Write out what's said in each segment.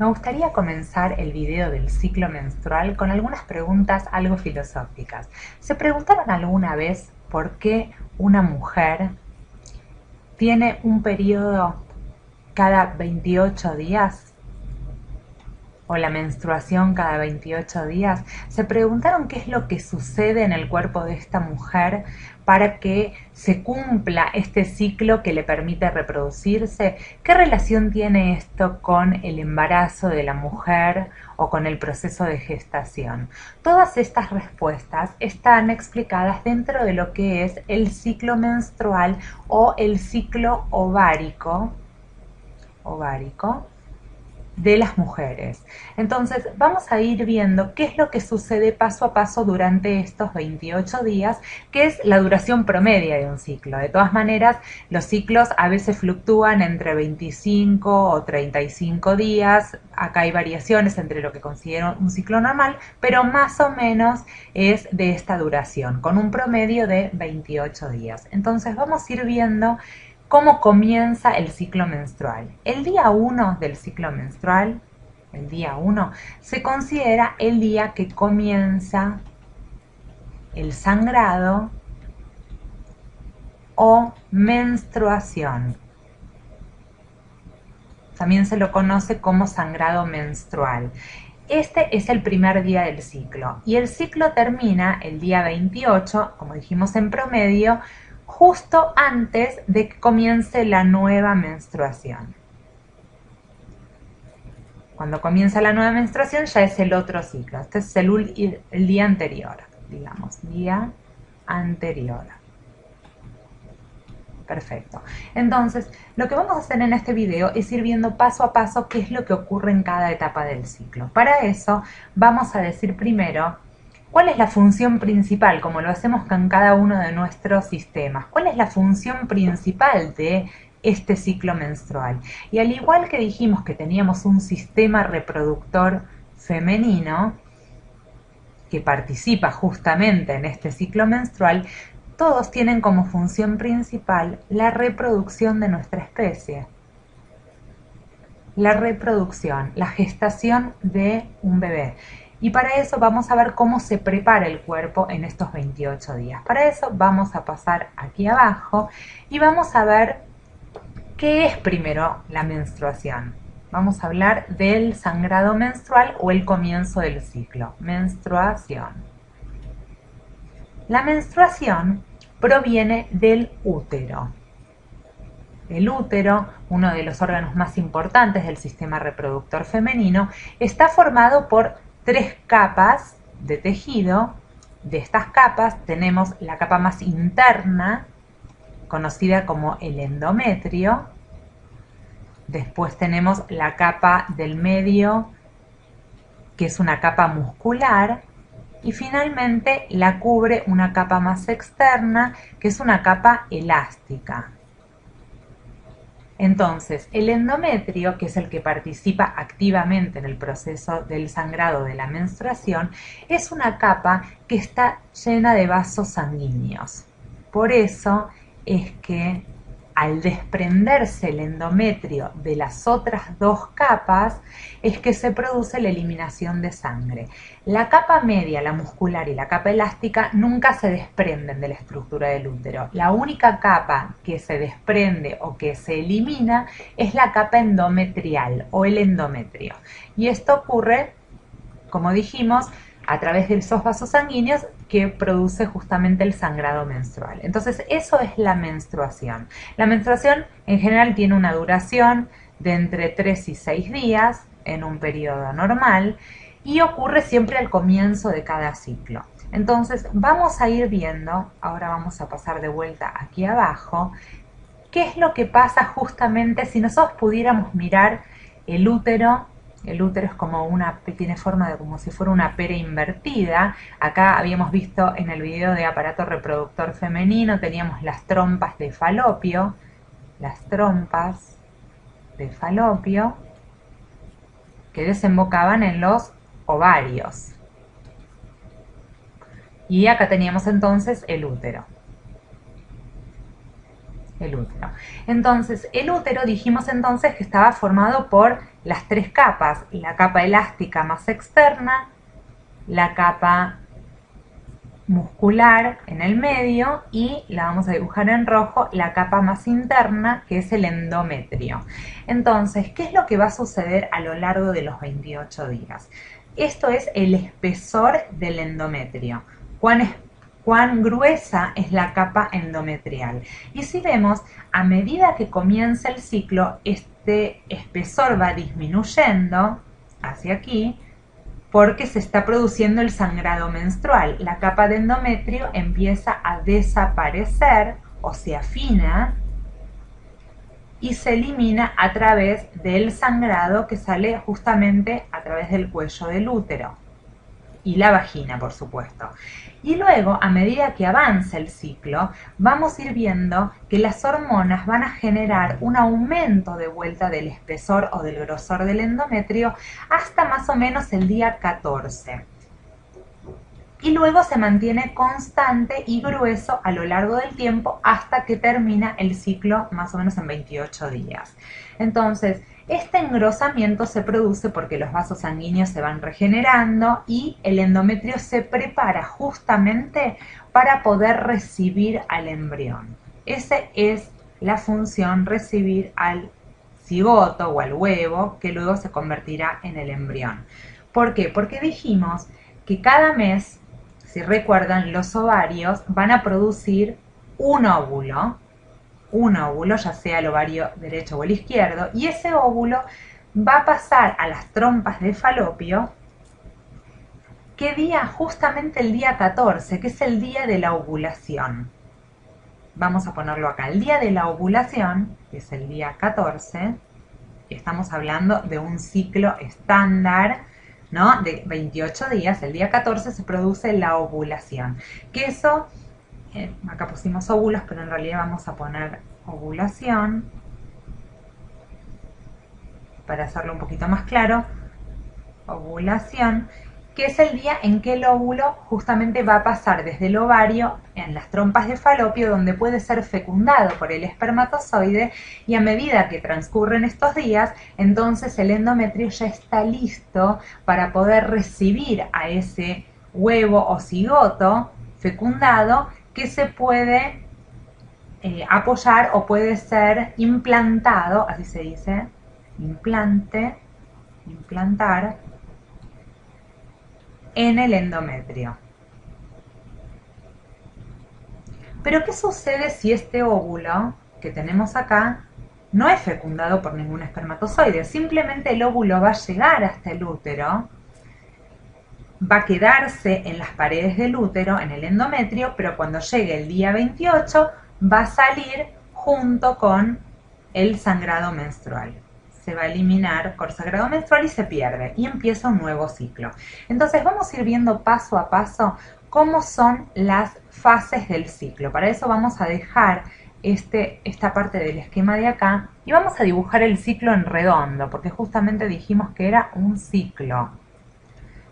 Me gustaría comenzar el video del ciclo menstrual con algunas preguntas algo filosóficas. ¿Se preguntaron alguna vez por qué una mujer tiene un periodo cada 28 días? ¿O la menstruación cada 28 días? ¿Se preguntaron qué es lo que sucede en el cuerpo de esta mujer para que se cumpla este ciclo que le permite reproducirse? ¿Qué relación tiene esto con el embarazo de la mujer o con el proceso de gestación? Todas estas respuestas están explicadas dentro de lo que es el ciclo menstrual o el ciclo ovárico de las mujeres. Entonces vamos a ir viendo qué es lo que sucede paso a paso durante estos 28 días, que es la duración promedia de un ciclo. De todas maneras, los ciclos a veces fluctúan entre 25 o 35 días. Acá hay variaciones entre lo que considero un ciclo normal, pero más o menos es de esta duración, con un promedio de 28 días. Entonces vamos a ir viendo cómo comienza el ciclo menstrual. El día 1 del ciclo menstrual, el día 1, se considera el día que comienza el sangrado o menstruación. También se lo conoce como sangrado menstrual. Este es el primer día del ciclo y el ciclo termina el día 28, como dijimos en promedio, justo antes de que comience la nueva menstruación. Cuando comienza la nueva menstruación ya es el otro ciclo. Este es el día anterior, digamos, día anterior. Perfecto. Entonces, lo que vamos a hacer en este video es ir viendo paso a paso qué es lo que ocurre en cada etapa del ciclo. Para eso, vamos a decir primero cuál es la función principal, como lo hacemos con cada uno de nuestros sistemas. ¿Cuál es la función principal de este ciclo menstrual? Y al igual que dijimos que teníamos un sistema reproductor femenino que participa justamente en este ciclo menstrual, todos tienen como función principal la reproducción de nuestra especie. La reproducción, la gestación de un bebé. Y para eso vamos a ver cómo se prepara el cuerpo en estos 28 días. Para eso vamos a pasar aquí abajo y vamos a ver qué es primero la menstruación. Vamos a hablar del sangrado menstrual o el comienzo del ciclo. Menstruación. La menstruación proviene del útero. El útero, uno de los órganos más importantes del sistema reproductor femenino, está formado por 3 capas de tejido. De estas capas tenemos la capa más interna, conocida como el endometrio. Después tenemos la capa del medio, que es una capa muscular. Y finalmente la cubre una capa más externa, que es una capa elástica. Entonces, el endometrio, que es el que participa activamente en el proceso del sangrado de la menstruación, es una capa que está llena de vasos sanguíneos. Por eso es que al desprenderse el endometrio de las otras 2 capas, es que se produce la eliminación de sangre. La capa media, la muscular y la capa elástica nunca se desprenden de la estructura del útero. La única capa que se desprende o que se elimina es la capa endometrial o el endometrio. Y esto ocurre, como dijimos, a través de esos vasos sanguíneos que produce justamente el sangrado menstrual. Entonces, eso es la menstruación. La menstruación en general tiene una duración de entre 3 y 6 días en un periodo normal y ocurre siempre al comienzo de cada ciclo. Entonces, vamos a ir viendo, ahora vamos a pasar de vuelta aquí abajo, qué es lo que pasa justamente si nosotros pudiéramos mirar el útero. El útero es como tiene forma de como si fuera una pera invertida. Acá habíamos visto en el video de aparato reproductor femenino, teníamos las trompas de falopio. Las trompas de falopio que desembocaban en los ovarios. Y acá teníamos entonces el útero. el útero. Entonces, el útero dijimos entonces que estaba formado por las tres capas, la capa elástica más externa, la capa muscular en el medio y la vamos a dibujar en rojo, la capa más interna, que es el endometrio. Entonces, ¿qué es lo que va a suceder a lo largo de los 28 días? Esto es el espesor del endometrio. Cuán gruesa es la capa endometrial. Y si vemos, a medida que comienza el ciclo, este espesor va disminuyendo hacia aquí, porque se está produciendo el sangrado menstrual. La capa de endometrio empieza a desaparecer o se afina y se elimina a través del sangrado que sale justamente a través del cuello del útero y la vagina, por supuesto. Y luego, a medida que avanza el ciclo, vamos a ir viendo que las hormonas van a generar un aumento de vuelta del espesor o del grosor del endometrio hasta más o menos el día 14. Y luego se mantiene constante y grueso a lo largo del tiempo hasta que termina el ciclo más o menos en 28 días. Entonces, este engrosamiento se produce porque los vasos sanguíneos se van regenerando y el endometrio se prepara justamente para poder recibir al embrión. Esa es la función, recibir al cigoto o al huevo que luego se convertirá en el embrión. ¿Por qué? Porque dijimos que cada mes, si recuerdan, los ovarios van a producir un óvulo, ya sea el ovario derecho o el izquierdo, y ese óvulo va a pasar a las trompas de falopio. ¿Qué día? Justamente el día 14, que es el día de la ovulación. Vamos a ponerlo acá. El día de la ovulación, que es el día 14, estamos hablando de un ciclo estándar, ¿no? De 28 días, el día 14 se produce la ovulación. Que eso, acá pusimos óvulos, pero en realidad vamos a poner ovulación para hacerlo un poquito más claro. Ovulación, que es el día en que el óvulo justamente va a pasar desde el ovario en las trompas de falopio, donde puede ser fecundado por el espermatozoide, y a medida que transcurren estos días, entonces el endometrio ya está listo para poder recibir a ese huevo o cigoto fecundado que se puede apoyar o puede ser implantado, así se dice, implantar en el endometrio. Pero ¿qué sucede si este óvulo que tenemos acá no es fecundado por ningún espermatozoide? Simplemente el óvulo va a llegar hasta el útero, va a quedarse en las paredes del útero, en el endometrio, pero cuando llegue el día 28 va a salir junto con el sangrado menstrual. Se va a eliminar por sangrado menstrual y se pierde y empieza un nuevo ciclo. Entonces vamos a ir viendo paso a paso cómo son las fases del ciclo. Para eso vamos a dejar esta parte del esquema de acá y vamos a dibujar el ciclo en redondo, porque justamente dijimos que era un ciclo.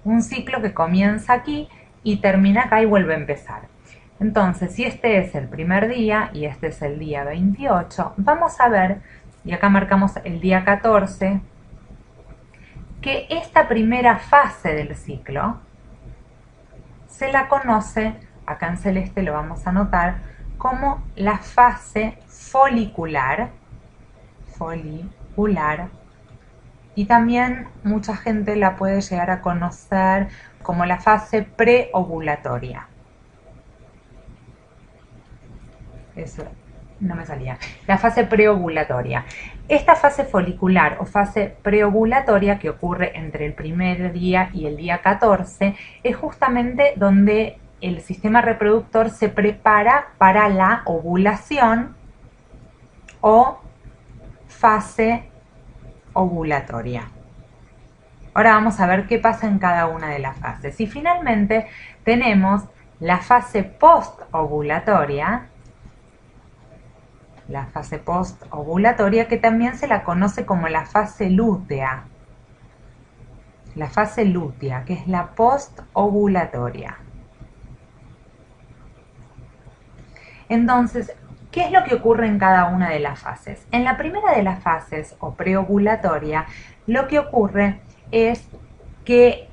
Un ciclo que comienza aquí y termina acá y vuelve a empezar. Entonces, si este es el primer día y este es el día 28, vamos a ver, y acá marcamos el día 14, que esta primera fase del ciclo se la conoce, acá en celeste lo vamos a anotar, como la fase folicular, y también mucha gente la puede llegar a conocer como la fase preovulatoria. Eso no me salía. La fase preovulatoria. Esta fase folicular o fase preovulatoria, que ocurre entre el primer día y el día 14, es justamente donde el sistema reproductor se prepara para la ovulación o fase ovulatoria. Ahora vamos a ver qué pasa en cada una de las fases. Y finalmente tenemos la fase postovulatoria, que también se la conoce como la fase lútea. La fase lútea, que es la postovulatoria. Entonces, ¿Qué es lo que ocurre en cada una de las fases? En la primera de las fases, o preovulatoria, lo que ocurre es que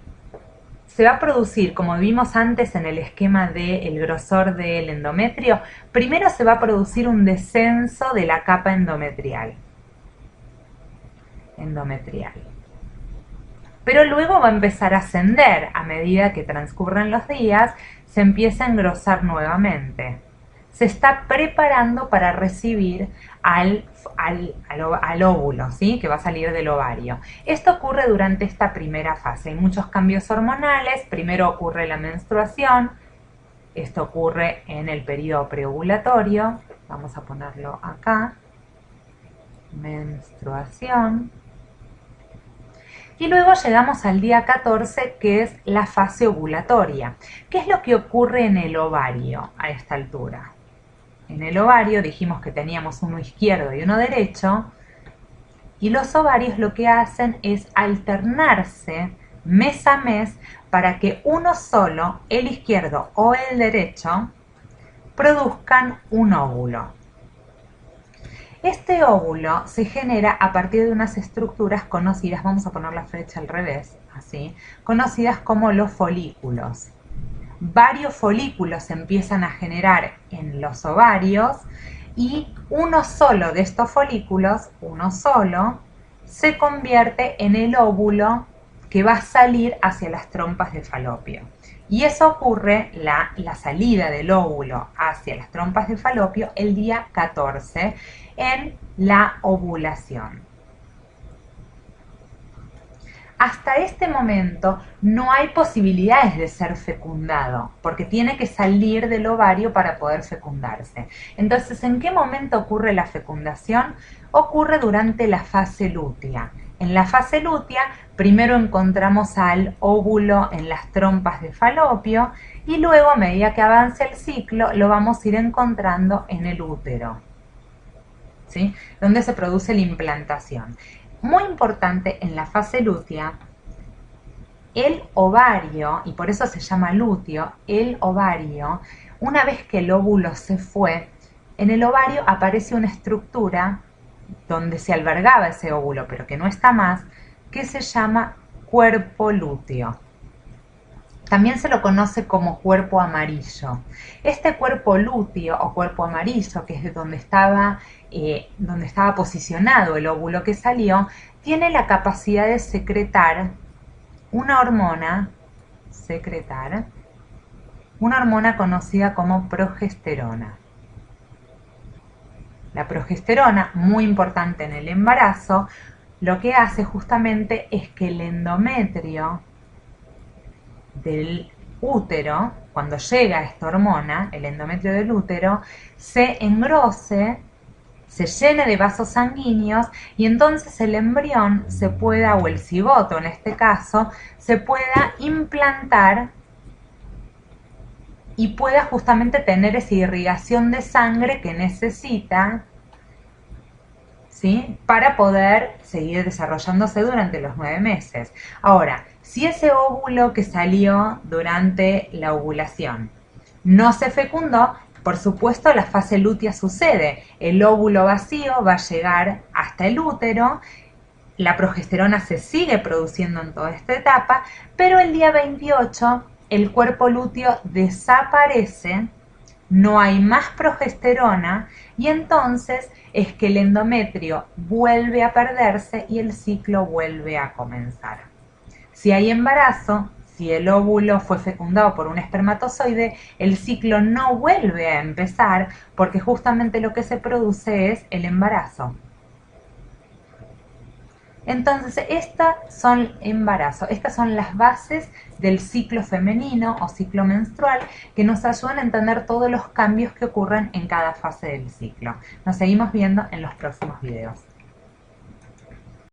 se va a producir, como vimos antes en el esquema del grosor del endometrio, primero se va a producir un descenso de la capa endometrial. Pero luego va a empezar a ascender a medida que transcurren los días, se empieza a engrosar nuevamente. Se está preparando para recibir al óvulo, ¿sí? Que va a salir del ovario. Esto ocurre durante esta primera fase. Hay muchos cambios hormonales. Primero ocurre la menstruación. Esto ocurre en el periodo preovulatorio. Vamos a ponerlo acá. Menstruación. Y luego llegamos al día 14, que es la fase ovulatoria. ¿Qué es lo que ocurre en el ovario a esta altura? En el ovario dijimos que teníamos uno izquierdo y uno derecho, y los ovarios lo que hacen es alternarse mes a mes para que uno solo, el izquierdo o el derecho, produzcan un óvulo. Este óvulo se genera a partir de unas estructuras conocidas, vamos a poner la flecha al revés, así, conocidas como los folículos. Varios folículos se empiezan a generar en los ovarios y uno solo de estos folículos, uno solo, se convierte en el óvulo que va a salir hacia las trompas de falopio. Y eso ocurre, la salida del óvulo hacia las trompas de falopio, el día 14 en la ovulación. Hasta este momento no hay posibilidades de ser fecundado, porque tiene que salir del ovario para poder fecundarse. Entonces, ¿en qué momento ocurre la fecundación? Ocurre durante la fase lútea. En la fase lútea, primero encontramos al óvulo en las trompas de falopio y luego, a medida que avance el ciclo, lo vamos a ir encontrando en el útero, ¿sí? Donde se produce la implantación. Muy importante, en la fase lútea, el ovario, y por eso se llama lúteo, el ovario, una vez que el óvulo se fue, en el ovario aparece una estructura donde se albergaba ese óvulo, pero que no está más, que se llama cuerpo lúteo. También se lo conoce como cuerpo amarillo. Este cuerpo lúteo o cuerpo amarillo, que es de donde estaba posicionado el óvulo que salió, tiene la capacidad de secretar una hormona, conocida como progesterona. La progesterona, muy importante en el embarazo, lo que hace justamente es que el endometrio del útero, cuando llega esta hormona, el endometrio del útero, se engrose, se llene de vasos sanguíneos y entonces el embrión se pueda, o el cigoto en este caso, se pueda implantar y pueda justamente tener esa irrigación de sangre que necesita, ¿sí?, para poder seguir desarrollándose durante los 9 meses. Ahora, si ese óvulo que salió durante la ovulación no se fecundó, por supuesto la fase lútea sucede. El óvulo vacío va a llegar hasta el útero, la progesterona se sigue produciendo en toda esta etapa, pero el día 28 el cuerpo lúteo desaparece, no hay más progesterona y entonces es que el endometrio vuelve a perderse y el ciclo vuelve a comenzar. Si hay embarazo, si el óvulo fue fecundado por un espermatozoide, el ciclo no vuelve a empezar porque justamente lo que se produce es el embarazo. Entonces, estas son las bases del ciclo femenino o ciclo menstrual que nos ayudan a entender todos los cambios que ocurren en cada fase del ciclo. Nos seguimos viendo en los próximos videos.